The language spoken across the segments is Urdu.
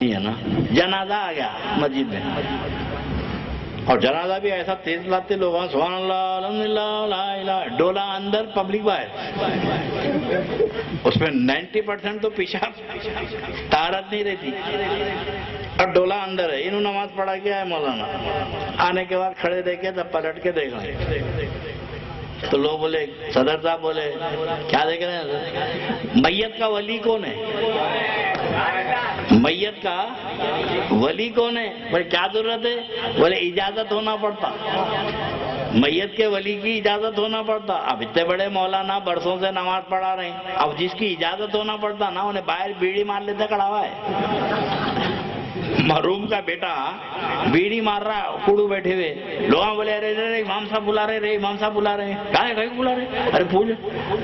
ہے نا، جنازہ آ گیا مسجد میں، اور جنازہ بھی ایسا تیز لاتے لوگ، سبحان اللہ الحمدللہ لا الہ، ڈولا اندر پبلک باہر، اس میں 90% تو پیشاب طہارت نہیں رہتی، اور ڈولا اندر ہے، انہوں نماز پڑھا کے آئے مولانا، آنے کے بعد کھڑے دیکھے تب پلٹ کے دیکھ رہے تو لوگ بولے، صدر صاحب بولے کیا دیکھ رہے ہیں؟ میت کا ولی کون ہے؟ میت کا ولی کون ہے؟ بولے کیا ضرورت ہے؟ بولے اجازت ہونا پڑتا، میت کے ولی کی اجازت ہونا پڑتا۔ اب اتنے بڑے مولانا برسوں سے نماز پڑھا رہے ہیں، اب جس کی اجازت ہونا پڑتا نا، انہیں باہر بیڑی مار لیتے کھڑا ہوا ہے، محروم کا بیٹا بیڑی مار رہا ہے، کڑو بیٹھے ہوئے، لوگ بولے ارے رے امام صاحب بلا رہے، رے امام صاحب بلا رہے ہیں، کہاں بلا رہے؟ ارے پوچھ،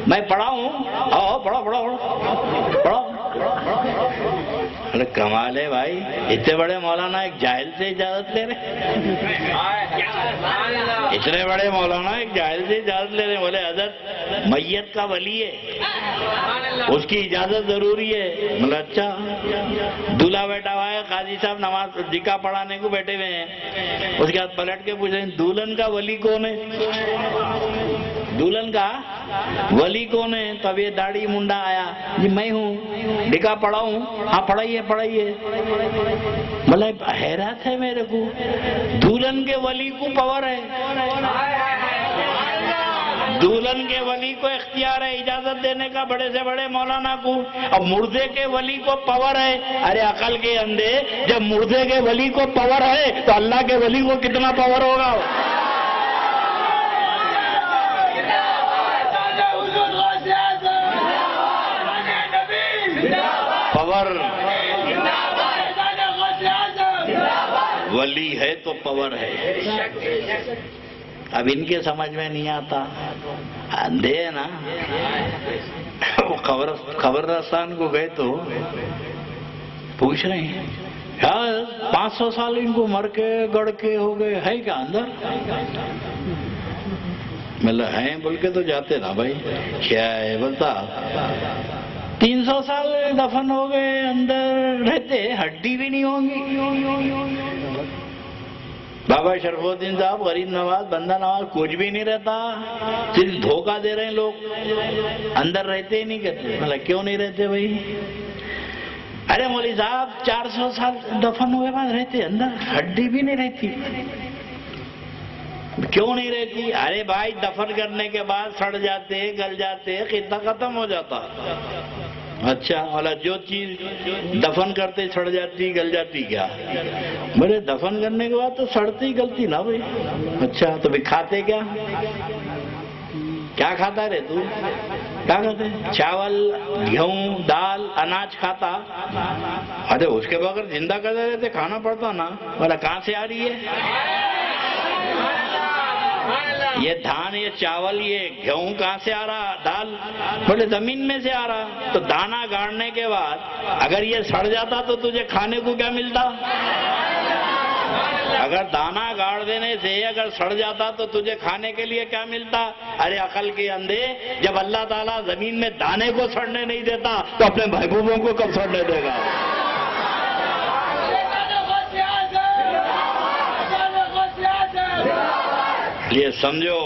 میں پڑھا ہوں، آؤ پڑھو پڑھو پڑھو۔ ارے کمال ہے بھائی، اتنے بڑے مولانا ایک جاہل سے اجازت لے رہے، اتنے بڑے مولانا ایک جاہل سے اجازت لے رہے، بولے حضرت میت کا ولی ہے، اس کی اجازت ضروری ہے۔ بولے اچھا، دلہا بیٹھا ہوا ہے، قاضی صاحب نماز نکاح پڑھانے کو بیٹھے ہوئے ہیں، اس کے بعد پلٹ کے پوچھیں دلہن کا ولی کون ہے؟ دلہن کا ولی کون ہے؟ تو اب یہ داڑھی منڈا آیا، جی میں ہوں، نکاح پڑھاؤں؟ ہاں پڑھائیے پڑھائیے۔ بولے حیرت ہے میرے کو، دلہن کے ولی کو پاور ہے، دلہن کے ولی کو اختیار ہے اجازت دینے کا بڑے سے بڑے مولانا کو، اب مردے کے ولی کو پاور ہے۔ ارے عقل کے اندھے، جب مردے کے ولی کو پاور ہے تو اللہ کے ولی کو کتنا پاور ہوگا؟ پاور، ولی ہے تو پاور ہے۔ اب ان کے سمجھ میں نہیں آتا، اندھے ہے نا، وہ قبرستان کو گئے تو پوچھ رہے ہیں یار 500 سال ان کو مر کے گڑ کے ہو گئے، ہے کیا اندر؟ مطلب ہیں بول کے تو جاتے نا بھائی، کیا ہے بولتا 300 سال دفن ہو گئے، اندر رہتے ہڈی بھی نہیں ہوں گی۔ بابا شرف الدین صاحب غریب نواز بندہ نواز کچھ بھی نہیں رہتا، صرف دھوکہ دے رہے ہیں لوگ، اندر رہتے ہی نہیں کہتے۔ مطلب کیوں نہیں رہتے بھائی؟ ارے مولوی صاحب 400 سال دفن ہوئے بعد رہتے، اندر ہڈی بھی نہیں رہتی۔ کیوں نہیں رہتی؟ ارے بھائی دفن کرنے کے بعد سڑ جاتے، گل جاتے، خطہ ختم ہو جاتا۔ اچھا والا جو چیز دفن کرتے سڑ جاتی گل جاتی کیا؟ بولے دفن کرنے کے بعد تو سڑتی گلتی نا بھائی۔ اچھا تو بھی کھاتے کیا؟ کیا کھاتا رہے تو؟ کیا کھاتے؟ چاول، گیہوں، دال، اناج کھاتا؟ ارے اس کے بغیر زندہ کرتے رہتے، کھانا پڑتا نا۔ بولا کہاں سے آ رہی ہے یہ دھان، یہ چاول، یہ گیہوں کہاں سے آ رہا؟ دال؟ بولے زمین میں سے آ رہا۔ تو دانا گاڑنے کے بعد اگر یہ سڑ جاتا تو تجھے کھانے کو کیا ملتا؟ اگر دانا گاڑ دینے سے اگر سڑ جاتا تو تجھے کھانے کے لیے کیا ملتا؟ ارے عقل کے اندھے، جب اللہ تعالیٰ زمین میں دانے کو سڑنے نہیں دیتا تو اپنے محبوبوں کو کب سڑنے دے گا؟ یہ سمجھو،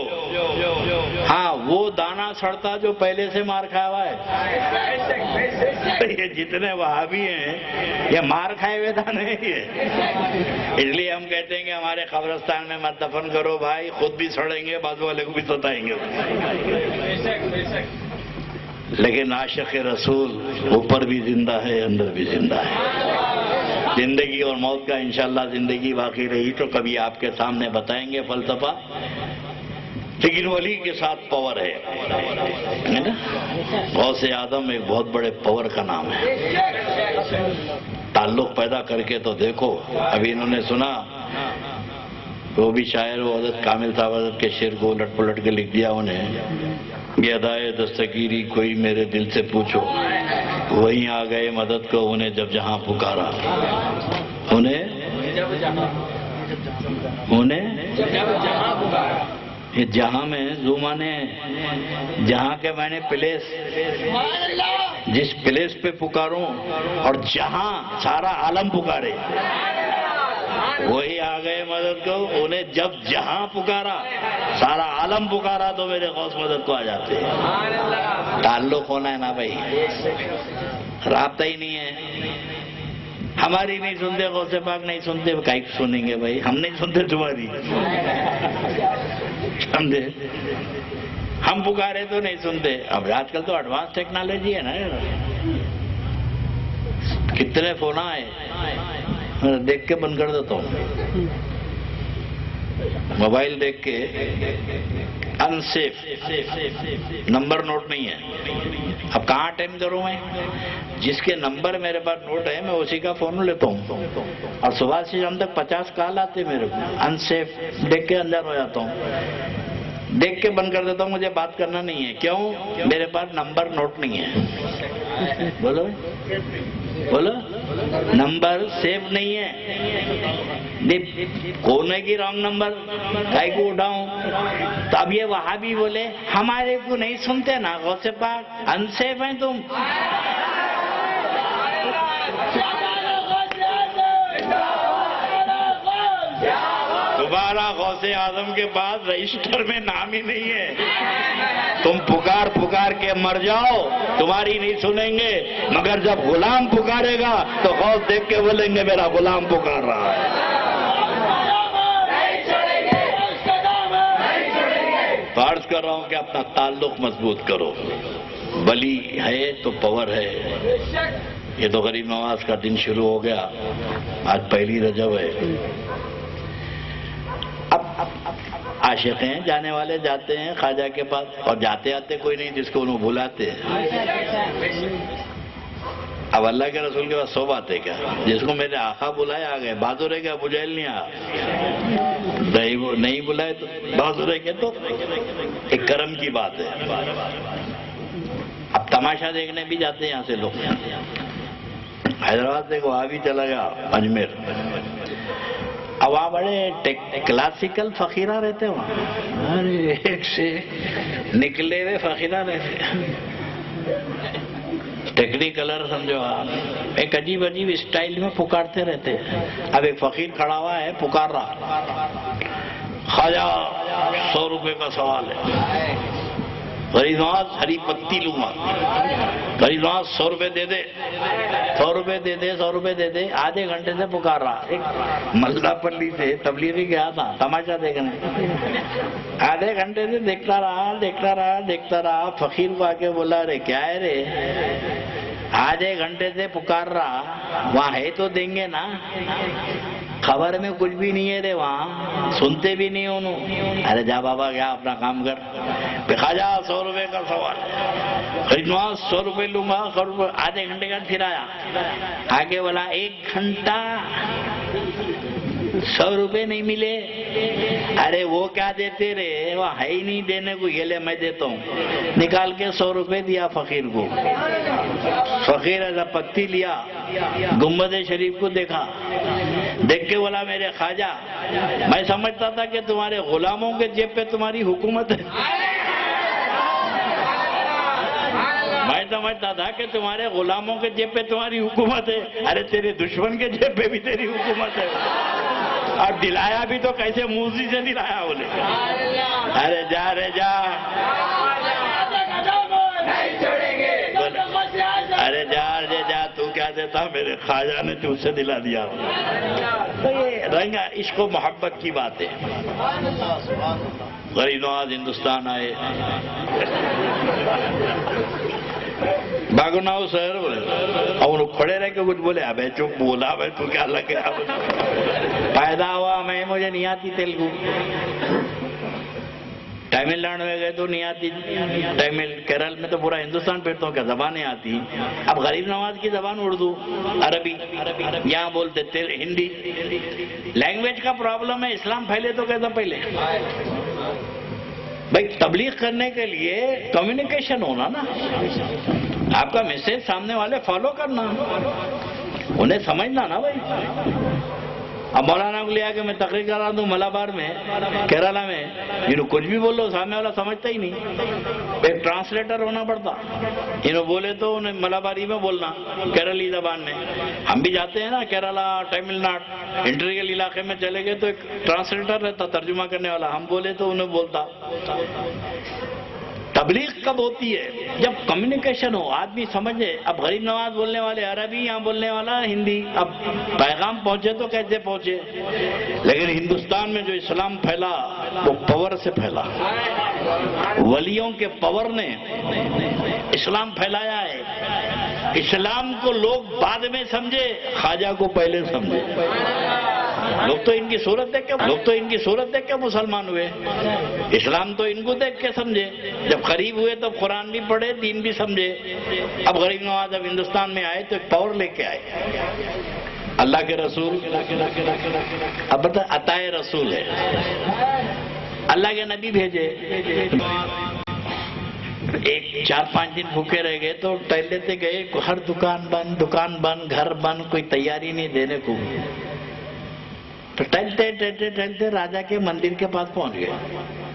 ہاں وہ دانا سڑتا جو پہلے سے مار کھایا ہوا ہے۔ یہ جتنے وہابی ہیں یہ مار کھائے ہوئے دانے ہیں، اس لیے ہم کہتے ہیں کہ ہمارے قبرستان میں مت دفن کرو بھائی، خود بھی سڑیں گے، بازو والے کو بھی ستائیں گے۔ لیکن عاشق رسول اوپر بھی زندہ ہے، اندر بھی زندہ ہے۔ زندگی اور موت کا انشاءاللہ زندگی باقی رہی تو کبھی آپ کے سامنے بتائیں گے فلسفہ، لیکن ولی کے ساتھ پاور ہے نا۔ غوث اعظم ایک بہت بڑے پاور کا نام ہے۔ تعلق پیدا کر کے تو دیکھو، ابھی انہوں نے سنا وہ بھی شاعر وہ حضرت کامل صاحب حضرت کے شعر کو الٹ پلٹ کے لکھ دیا انہیں، یہ ادائے دستگیری کوئی میرے دل سے پوچھو، وہیں آ گئے مدد کو انہیں جب جہاں پکارا، انہیں یہ جہاں میں زومانے جہاں کے میں نے پلیس جس پلیس پہ پکاروں اور جہاں سارا عالم پکارے وہی آ گئے مدد کو. انہیں جب جہاں پکارا سارا عالم پکارا تو میرے غوث مدد کو آ جاتے. تعلق ہونا ہے نا بھائی, رابطہ ہی نہیں ہے. ہماری نہیں سنتے, غوث پاک نہیں سنتے, کہیں سنیں گے بھائی؟ ہم نہیں سنتے تمہاری, سمجھے؟ ہم پکارے تو نہیں سنتے. اب آج کل تو ایڈوانس ٹیکنالوجی ہے نا, کتنے فون آئے, دیکھ کے بند کر دیتا ہوں. موبائل دیکھ کے انسیف, نمبر نوٹ نہیں ہے. اب کہاں اٹینڈ کروں میں؟ جس کے نمبر میرے پاس نوٹ ہے میں اسی کا فون لیتا ہوں, اور صبح سے شام تک 50 کال آتے میرے کو. انسیف دیکھ کے اندر ہو جاتا ہوں, دیکھ کے بند کر دیتا ہوں. مجھے بات کرنا نہیں ہے. کیوں؟ میرے پاس نمبر نوٹ نہیں ہے. بولو بولو, نمبر سیو نہیں ہے. کونے کی رانگ نمبر کائی کو اٹھاؤں؟ تو اب یہ وہابی بولے ہمارے کو نہیں سنتے نا غوث پاک, انسیف ہیں تم. تمہارا غوث اعظم کے بعد رجسٹر میں نام ہی نہیں ہے. تم پکار پکار کے مر جاؤ, تمہاری نہیں سنیں گے. مگر جب غلام پکارے گا تو غوث دیکھ کے بولیں گے میرا غلام پکار رہا ہے. تو عرض کر رہا ہوں کہ اپنا تعلق مضبوط کرو. ولی ہے تو پاور ہے. یہ تو غریب نواز کا دن شروع ہو گیا, آج پہلی رجب ہے. اب عاشق ہیں, جانے والے جاتے ہیں خواجہ کے پاس, اور جاتے آتے کوئی نہیں جس کو انہوں بلاتے. اب اللہ کے رسول کے پاس 100 باتیں کیا, جس کو میرے آقا بلائے آ گئے. بہادر ہے کیا ابو جہل نہیں آ, نہیں بلائے تو بہادر ہے کیا, تو ایک کرم کی بات ہے. اب تماشا دیکھنے بھی جاتے ہیں یہاں سے لوگ. حیدرآباد سے وہاں بھی چلا گیا اجمیر. اب وہاں بڑے کلاسیکل فقیرہ رہتے ہیں وہاں, ارے ایک سے نکلے ہوئے فقیرہ رہتے. ٹیکنیکلر سمجھو آپ, ایک عجیب عجیب اسٹائل میں پکارتے رہتے. اب ایک فقیر کھڑا ہوا ہے, پکار رہا, خواجہ 100 روپے کا سوال ہے. غریب نواز ہری پتی لوں گا. غریب نواز 100 روپے دے دے, 100 روپے دے دے, 100 روپے دے دے. آدھے گھنٹے سے پکار رہا. ایک ملہ پلی سے تبلیغی گیا تھا تماشا دیکھنے. آدھے گھنٹے سے دیکھتا رہا دیکھتا رہا دیکھتا رہا. فقیر کو آ کے بولا رے کیا ہے رے, آدھے گھنٹے سے پکار رہا, وہاں ہے تو دیں گے نا, خبر میں کچھ بھی نہیں ہے رے, وہاں سنتے بھی نہیں انہوں. ارے جا بابا گیا اپنا کام کر. خواجہ 100 روپے کا سوال, غریب نواز 100 روپے لوں گا, 100 روپے. آدھے گھنٹے کا پھر آیا, آگے بولا 1 گھنٹہ 100 روپے نہیں ملے. ارے وہ کیا دیتے رے, وہ ہے ہی نہیں دینے کو, یہ لے میں دیتا ہوں. نکال کے 100 روپے دیا فقیر کو. فقیر ایسا پتی لیا, گنبد شریف کو دیکھا, دیکھ کے بولا میرے خواجہ میں سمجھتا تھا کہ تمہارے غلاموں کے جیب پہ تمہاری حکومت ہے. میں سمجھتا تھا کہ تمہارے غلاموں کے جیب پہ تمہاری حکومت ہے. ارے تیرے دشمن کے جیب پہ بھی تیری حکومت ہے. اور دلایا بھی تو کیسے موزی سے دلایا بولے. ارے جا رے جا, ارے جا رے جا, تو کیا دیتا, میرے خواجہ نے تجھ سے دلا دیا. تو یہ رنگ عشق و محبت کی بات ہے. غریب نواز ہندوستان آئے, باگناؤ سر بولے, اور انہوں کھڑے رہ کے کچھ بولے. ابے چپ بولا, بھائی تو کیا لگے. پیدا ہوا میں, مجھے نہیں آتی تیلگو. تمل ناڈو میں گئے تو نہیں آتی تمل. کیرل میں تو پورا ہندوستان پھرتا ہوں, کیا زبانیں آتی. اب غریب نواز کی زبان اردو, عربی, یہاں بولتے ہندی. لینگویج کا پرابلم ہے. اسلام پھیلے تو کیسا پہلے بھائی, تبلیغ کرنے کے لیے کمیونیکیشن ہونا نا, آپ کا میسج سامنے والے فالو کرنا, انہیں سمجھنا نا بھائی. اب مولانا کو لیا کہ میں تقریر کر رہا ہوں ملابار میں کیرالہ میں، انہوں کچھ بھی بولو سامنے والا سمجھتا ہی نہیں، ایک ٹرانسلیٹر ہونا پڑتا، انہوں بولے تو انہیں ملاباری میں بولنا کیرلی زبان میں. ہم بھی جاتے ہیں نا کیرالہ، تمل ناڈو، انٹیریل علاقے میں چلے گئے تو ایک ٹرانسلیٹر رہتا ترجمہ کرنے والا، ہم بولے تو انہیں بولتا. تبلیغ کب ہوتی ہے؟ جب کمیونیکیشن ہو، آدمی سمجھے. اب غریب نواز بولنے والے عربی، یہاں بولنے والا ہندی، اب پیغام پہنچے تو کیسے پہنچے؟ لیکن ہندوستان میں جو اسلام پھیلا وہ پاور سے پھیلا، ولیوں کے پاور نے اسلام پھیلایا ہے. اسلام کو لوگ بعد میں سمجھے، خواجہ کو پہلے سمجھے. لوگ تو ان کی صورت دیکھ کے مسلمان ہوئے، اسلام تو ان کو دیکھ کے سمجھے. جب قریب ہوئے تو قرآن بھی پڑھے، دین بھی سمجھے. اب غریب نواز اب ہندوستان میں آئے تو ایک پاور لے کے آئے. اللہ کے رسول اب بتا عطائے رسول ہے، اللہ کے نبی بھیجے. ایک 4-5 دن بھوکے رہ گئے تو ٹہل لیتے گئے، ہر دکان بند، گھر بند، کوئی تیاری نہیں دینے کو. تو ٹہلتے راجا کے مندر کے پاس پہنچ گئے.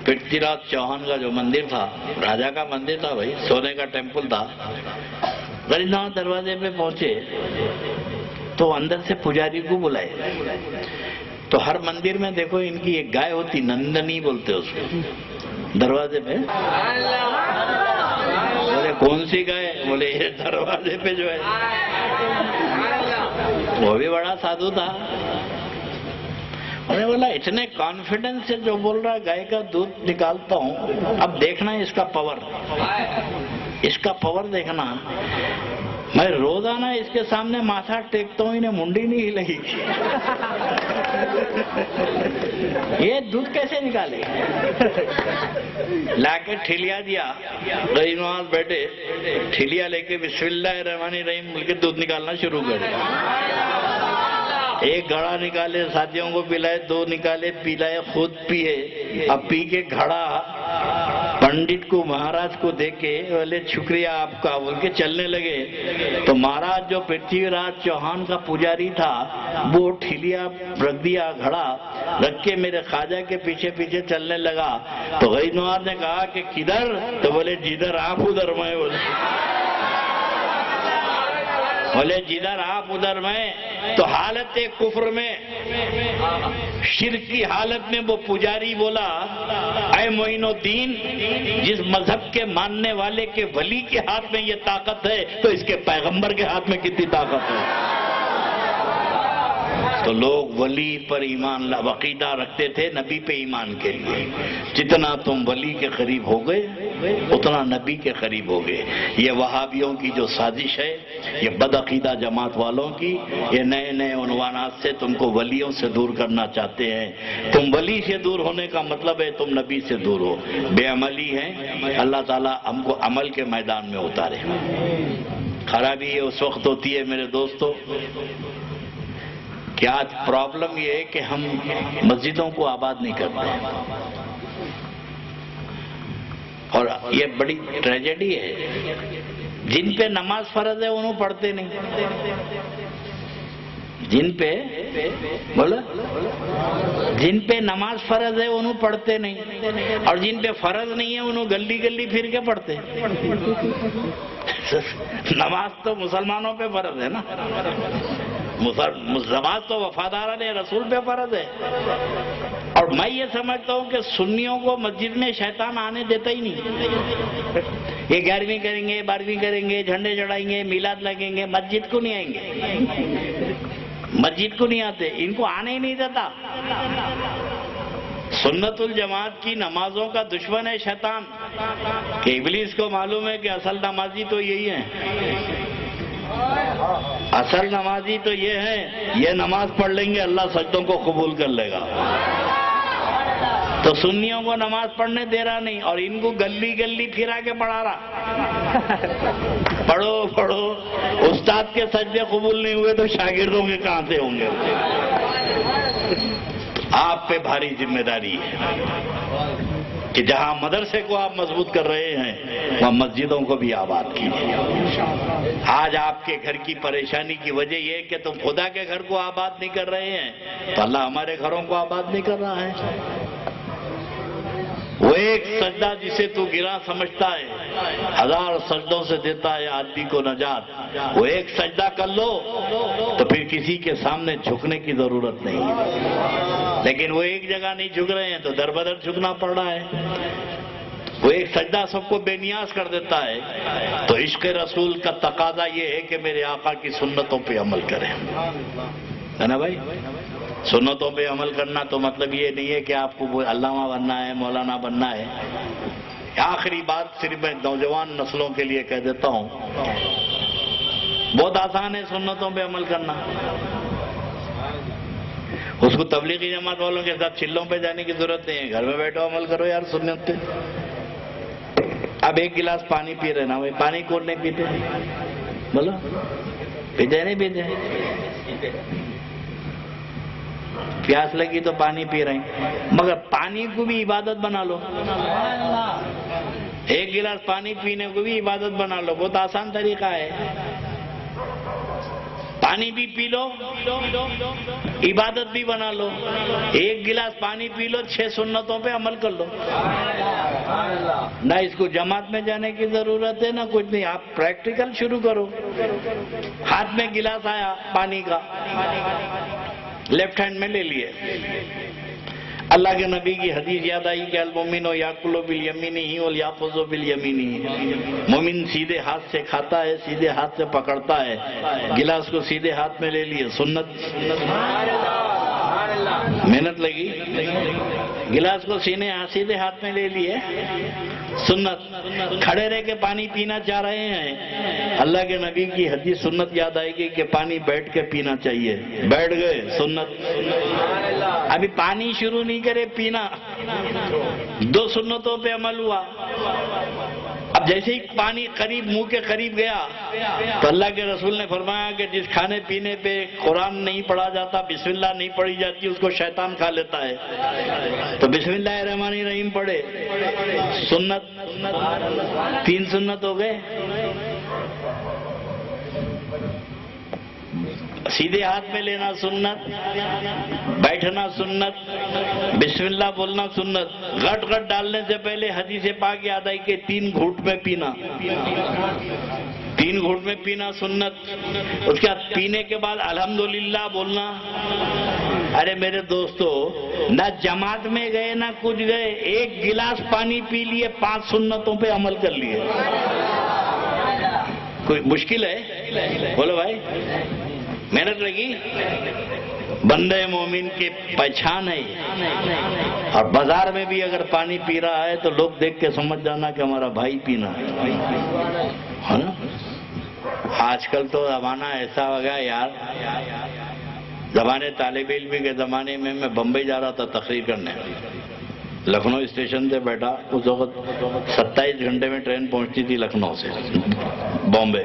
پرتھی راج چوہان کا جو مندر تھا، راجا کا مندر تھا بھائی، سونے کا ٹیمپل تھا. غریب نواز دروازے پہ پہنچے تو اندر سے پجاری کو بلائے. تو ہر مندر میں دیکھو ان کی ایک گائے ہوتی، نندنی بولتے اس کو. دروازے پہ بولے کون سی گائے؟ بولے یہ دروازے پہ جو ہے. وہ بھی بڑا سادھو تھا. میں نے بولا اتنے کانفیڈنس سے جو بول رہا گائے کا دودھ نکالتا ہوں، اب دیکھنا ہے اس کا پاور دیکھنا. میں روزانہ اس کے سامنے ماتھا ٹیکتا ہوں، انہیں منڈی نہیں ہلے گی. یہ دودھ کیسے نکالے؟ لا کے ٹھیلیا دیا. غریب نواز بیٹھے، ٹھیلیا لے کے بسم اللہ الرحمن الرحیم بول کے دودھ نکالنا شروع کر دیا. ایک گھڑا نکالے، ساتھیوں کو پلائے، 2 نکالے، پلائے، خود پیے. اب پی کے گھڑا پنڈت کو، مہاراج کو دے کے بولے شکریہ آپ کا بول کے چلنے لگے. تو مہاراج جو پرتھی راج چوہان کا پجاری تھا وہ ٹھیلیا رکھ دیا، گھڑا رکھ کے میرے خواجہ کے پیچھے پیچھے چلنے لگا. تو غریب نواز نے کہا کہ کدھر؟ تو بولے جدھر آپ ادھر میں. بولے جدھر آپ ادھر میں. تو حالت کفر میں، شرک کی حالت میں وہ پجاری بولا اے معین الدین، جس مذہب کے ماننے والے کے ولی کے ہاتھ میں یہ طاقت ہے تو اس کے پیغمبر کے ہاتھ میں کتنی طاقت ہے. تو لوگ ولی پر ایمان عقیدہ رکھتے تھے، نبی پہ ایمان کے لیے. جتنا تم ولی کے قریب ہو گئے اتنا نبی کے قریب ہو گئے. یہ وہابیوں کی جو سازش ہے، یہ بد عقیدہ جماعت والوں کی، یہ نئے نئے عنوانات سے تم کو ولیوں سے دور کرنا چاہتے ہیں. تم ولی سے دور ہونے کا مطلب ہے تم نبی سے دور ہو. بے عملی ہیں، اللہ تعالیٰ ہم کو عمل کے میدان میں اتارے. خرابی یہ اس وقت ہوتی ہے میرے دوستو کہ آج پرابلم یہ ہے کہ ہم مسجدوں کو آباد نہیں کرتے، اور یہ بڑی ٹریجڈی ہے. جن پہ نماز فرض ہے انہوں پڑھتے نہیں، جن پہ نماز فرض ہے انہوں پڑھتے نہیں، اور جن پہ فرض نہیں ہے انہوں گلی گلی پھر کے پڑھتے. نماز تو مسلمانوں پہ فرض ہے نا، نماز تو وفاداران رسول پہ فرض ہے. اور میں یہ سمجھتا ہوں کہ سنیوں کو مسجد میں شیطان آنے دیتا ہی نہیں. یہ 11ویں کریں گے، 12ویں کریں گے، جھنڈے چڑھائیں گے، میلاد لگیں گے، مسجد کو نہیں آئیں گے، مسجد کو نہیں آتے، ان کو آنے ہی نہیں دیتا. سنت الجماعت کی نمازوں کا دشمن ہے شیطان، کہ ابلیس کو معلوم ہے کہ اصل نمازی تو یہی ہے، اصل نمازی تو یہ ہے، یہ نماز پڑھ لیں گے اللہ سجدوں کو قبول کر لے گا. تو سنیوں کو نماز پڑھنے دے رہا نہیں، اور ان کو گلی گلی پھرا کے پڑھا رہا. پڑھو استاد کے سجدے قبول نہیں ہوئے تو شاگردوں کے کہاں سے ہوں گے؟ آپ پہ بھاری ذمہ داری ہے. کہ جہاں مدرسے کو آپ مضبوط کر رہے ہیں وہاں مسجدوں کو بھی آباد کیجیے۔ آج آپ کے گھر کی پریشانی کی وجہ یہ ہے کہ تم خدا کے گھر کو آباد نہیں کر رہے ہیں تو اللہ ہمارے گھروں کو آباد نہیں کر رہا ہے۔ وہ ایک سجدہ جسے تو گرا سمجھتا ہے 1000 سجدوں سے دیتا ہے آدمی کو نجات۔ وہ ایک سجدہ کر لو تو پھر کسی کے سامنے جھکنے کی ضرورت نہیں، لیکن وہ ایک جگہ نہیں جھک رہے ہیں تو در بدر جھکنا پڑ رہا ہے۔ وہ ایک سجدہ سب کو بے نیاز کر دیتا ہے۔ تو عشق رسول کا تقاضا یہ ہے کہ میرے آقا کی سنتوں پہ عمل کریں، ہے نا بھائی؟ سنتوں پہ عمل کرنا تو مطلب یہ نہیں ہے کہ آپ کو علامہ بننا ہے، مولانا بننا ہے۔ آخری بات صرف میں نوجوان نسلوں کے لیے کہہ دیتا ہوں، بہت آسان ہے سنتوں پہ عمل کرنا۔ اس کو تبلیغی جماعت والوں کے ساتھ چلوں پہ جانے کی ضرورت نہیں ہے، گھر میں بیٹھو عمل کرو یار سنت پہ۔ اب ایک گلاس پانی پی رہے نا بھائی، پانی کون نہیں پیتے؟ بولو پیتے نہیں پیتے؟ پیاس لگی تو پانی پی رہے ہیں، مگر پانی کو بھی عبادت بنا لو۔ ایک گلاس پانی پینے کو بھی عبادت بنا لو، بہت آسان طریقہ ہے۔ پانی بھی پی لو، عبادت بھی بنا لو۔ ایک گلاس پانی پی لو، 6 سنتوں پہ عمل کر لو۔ نہ اس کو جماعت میں جانے کی ضرورت ہے نہ کچھ نہیں، آپ پریکٹیکل شروع کرو۔ ہاتھ میں گلاس آیا پانی کا، لیفٹ ہینڈ میں لے لیے، اللہ کے نبی کی حدیث یاد آئی کہ المومن یاکل بالیمینہ ولیاخذ بالیمینہ، مومن سیدھے ہاتھ سے کھاتا ہے، سیدھے ہاتھ سے پکڑتا ہے۔ گلاس کو سیدھے ہاتھ میں لے لیے، سنت، محنت لگی۔ گلاس کو سیدھے ہاتھ میں لے لیے، سنت۔ کھڑے رہ کے پانی پینا چاہ رہے ہیں، اللہ کے نبی کی حدیث سنت یاد آئے گی کہ پانی بیٹھ کے پینا چاہیے، بیٹھ گئے، سنت۔ ابھی پانی شروع نہیں کرے پینا، 2 سنتوں پہ عمل ہوا۔ اب جیسے ہی پانی قریب منہ کے قریب گیا تو اللہ کے رسول نے فرمایا کہ جس کھانے پینے پہ قرآن نہیں پڑھا جاتا، بسم اللہ نہیں پڑھی جاتی، اس کو شیطان کھا لیتا ہے۔ تو بسم اللہ الرحمن الرحیم پڑھے، سنت۔ 3 سنت ہو گئے۔ سیدھے ہاتھ میں لینا سنت، بیٹھنا سنت، بسم اللہ بولنا سنت۔ غٹ غٹ ڈالنے سے پہلے حدیث پاک یاد آئی کہ 3 گھونٹ میں پینا، 3 گھونٹ میں پینا سنت۔ اس کے بعد پینے کے بعد الحمدللہ بولنا۔ ارے میرے دوستو، نہ جماعت میں گئے نہ کچھ گئے، ایک گلاس پانی پی لیے، 5 سنتوں پہ عمل کر لیے۔ کوئی مشکل ہے؟ بولو بھائی، محنت لگی۔ بندے مومن کی پہچان ہے، اور بازار میں بھی اگر پانی پی رہا ہے تو لوگ دیکھ کے سمجھ جانا کہ ہمارا بھائی پینا ہے نا۔ آج کل تو زمانہ ایسا ہو گیا یار، زمانے طالب علمی کے زمانے میں بمبئی جا رہا تھا تقریر کرنے، لکھنؤ اسٹیشن سے بیٹھا، اس وقت 27 گھنٹے میں ٹرین پہنچتی تھی لکھنؤ سے بامبے۔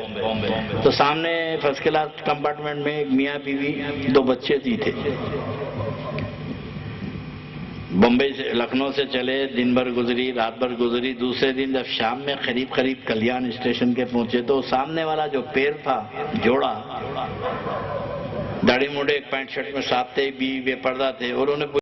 تو سامنے فرسٹ کلاس کمپارٹمنٹ میں ایک میاں بیوی 2 بچے تھے۔ بمبئی سے لکھنؤ سے چلے، دن بھر گزری، رات بھر گزری۔ دوسرے دن جب شام میں قریب کلیان اسٹیشن کے پہنچے تو سامنے والا جو پیر تھا، جوڑا، داڑھی موڑے، ایک پینٹ شرٹ میں صاحب تھے، بیوی بے پردہ تھے، اور انہوں نے